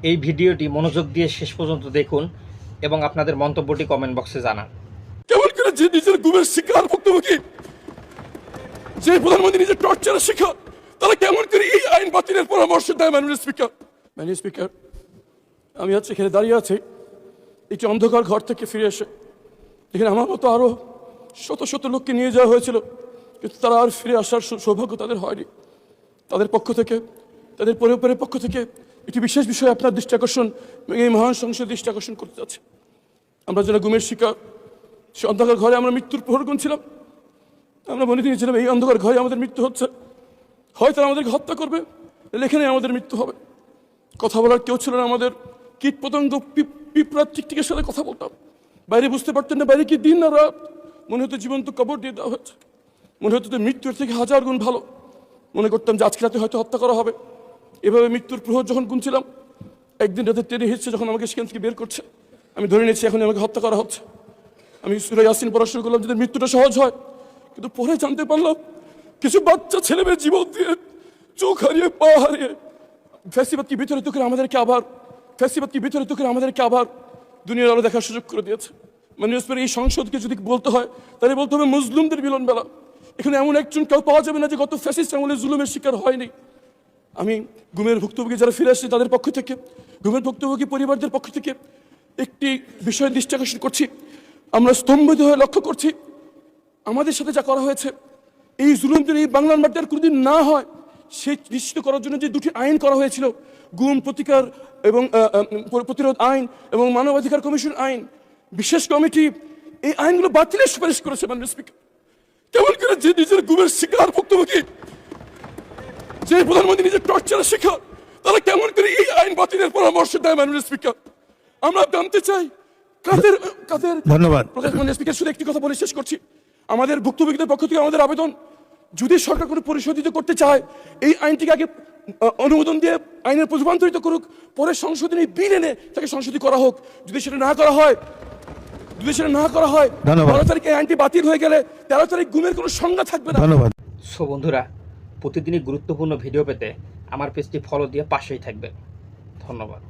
এই ভিডিওটি মনোযোগ দিয়ে শেষ পর্যন্ত দেখুন এবং আপনাদের মন্তব্যটি কমেন্ট বক্সে জানান। কেমন করে যে নিজের গুমের শিকার ভুক্তভোগী, যে প্রধানমন্ত্রী নিজের টর্চারের শিকার, তারা কেমন করে এই আইন বাতিলের পরামর্শ দেয়? মাননীয় স্পিকার, আমি আজ এখানে দাঁড়িয়ে আছি একটি অন্ধকার ঘর থেকে ফিরে এসে, এখানে আমার মতো আরো শত শত লোককে নিয়ে যাওয়া হয়েছিল, কিন্তু তারা আর ফিরে আসার সৌভাগ্য তাদের হয়নি। তাদের পক্ষ থেকে, তাদের পরিবারের পক্ষ থেকে একটি বিশেষ বিষয় আপনার দৃষ্টি আকর্ষণ, এই মহান সংসদের দৃষ্টি আকর্ষণ করতে যাচ্ছে। আমরা যারা গুমের শিকার, সে অন্ধকার ঘরে আমরা মৃত্যুর প্রহর গুনছিলাম। আমরা মনে নিয়েছিলাম এই অন্ধকার ঘরে আমাদের মৃত্যু হচ্ছে, হয়তো আমাদেরকে হত্যা করবে, এখানে আমাদের মৃত্যু হবে। কথা বলার কেউ ছিল না আমাদের। কীট পতঙ্গ, পিঁপড়া, টিকটিকের সাথে কথা বলতাম। বাইরে বুঝতে পারতেন না বাইরে কি দিন না রাত। মনে হতো জীবন্ত কবর দিয়ে দেওয়া হয়েছে। মনে হতো যে মৃত্যুর থেকে হাজার গুণ ভালো। মনে করতাম যে আজকে রাতে হয়তো হত্যা করা হবে। এভাবে মৃত্যুর প্রহর যখন গুনছিলাম, একদিন রাতে ট্রেনে হিসছে যখন আমাকে সেখান থেকে বের করছে, আমি ধরে নিয়েছি এখন আমাকে হত্যা করা হচ্ছে। আমি সূরা ইয়াসিন পড়া শুরু করলাম, যদি মৃত্যুটা সহজ হয়। কিন্তু পরে জানতে পারলাম কিছু বাচ্চা ছেলে মেয়ে জীবন দিয়ে, চোখ হারিয়ে, পা হারিয়ে, ফ্যাসিবাদ কি বিতরিত করে আমাদেরকে আবার দুনিয়ার আলো দেখার সুযোগ করে দিয়েছে। মানে এই সংসদকে যদি বলতে হয় তাহলে বলতে হবে মুসলিমদের মিলন মেলা। এখানে এমন একজন কেউ পাওয়া যাবে না যে গত ফ্যাসিস্ট আমলে জুলুমের শিকার হয়নি। আমি গুমের ভুক্তভোগী যারা ফিরে আসছে তাদের পক্ষ থেকে, গুমের ভুক্তভোগী পরিবারদের পক্ষ থেকে একটি বিষয় দৃষ্টি আকর্ষণ করছি। আমরা স্তম্ভিত হয়ে লক্ষ্য করছি আমাদের সাথে যা করা হয়েছে, এই জুলুম যদি এই বাংলার মাটিতে আর কোনোদিন না হয়, সেই নিশ্চিত করার জন্য যে দুটি আইন করা হয়েছিল, গুম প্রতিকার এবং প্রতিরোধ আইন এবং মানবাধিকার কমিশন আইন, বিশেষ কমিটি এই আইনগুলো বাতিলের সুপারিশ করেছে। মাননীয় স্পিকার, কেমন করে যে নিজের গুমের শিকার ভুক্তভোগী, যে প্রধানমন্ত্রী নিজের টর্চারের শিকার, তারা কেমন করে এই আইন বাতিলের পরামর্শ দেয়? মাননীয় স্পিকার, আমরা জানতে চাই কাদের কাদের। ধন্যবাদ মাননীয় স্পিকার, শুধু একটি কথা বলে শেষ করছি। আমাদের ভুক্তভোগীদের পক্ষ থেকে আমাদের আবেদন, যদি সরকার কোনো পরিশোধিত করতে চায়, এই আইনটিকে আগে অনুমোদন দিয়ে আইনের রূপান্তরিত করুক, পরে সংশোধনী বিল এনে তাকে সংশোধনী করা হোক। যদি সেটা না করা হয় 12 তারিখে আইনটি বাতিল হয়ে গেলে 13 তারিখ গুমের কোনো সংজ্ঞা থাকবে না। ধন্যবাদ। সো বন্ধুরা, প্রতিদিনই গুরুত্বপূর্ণ ভিডিও পেতে আমার পেজটি ফলো দিয়ে পাশেই থাকবেন। ধন্যবাদ।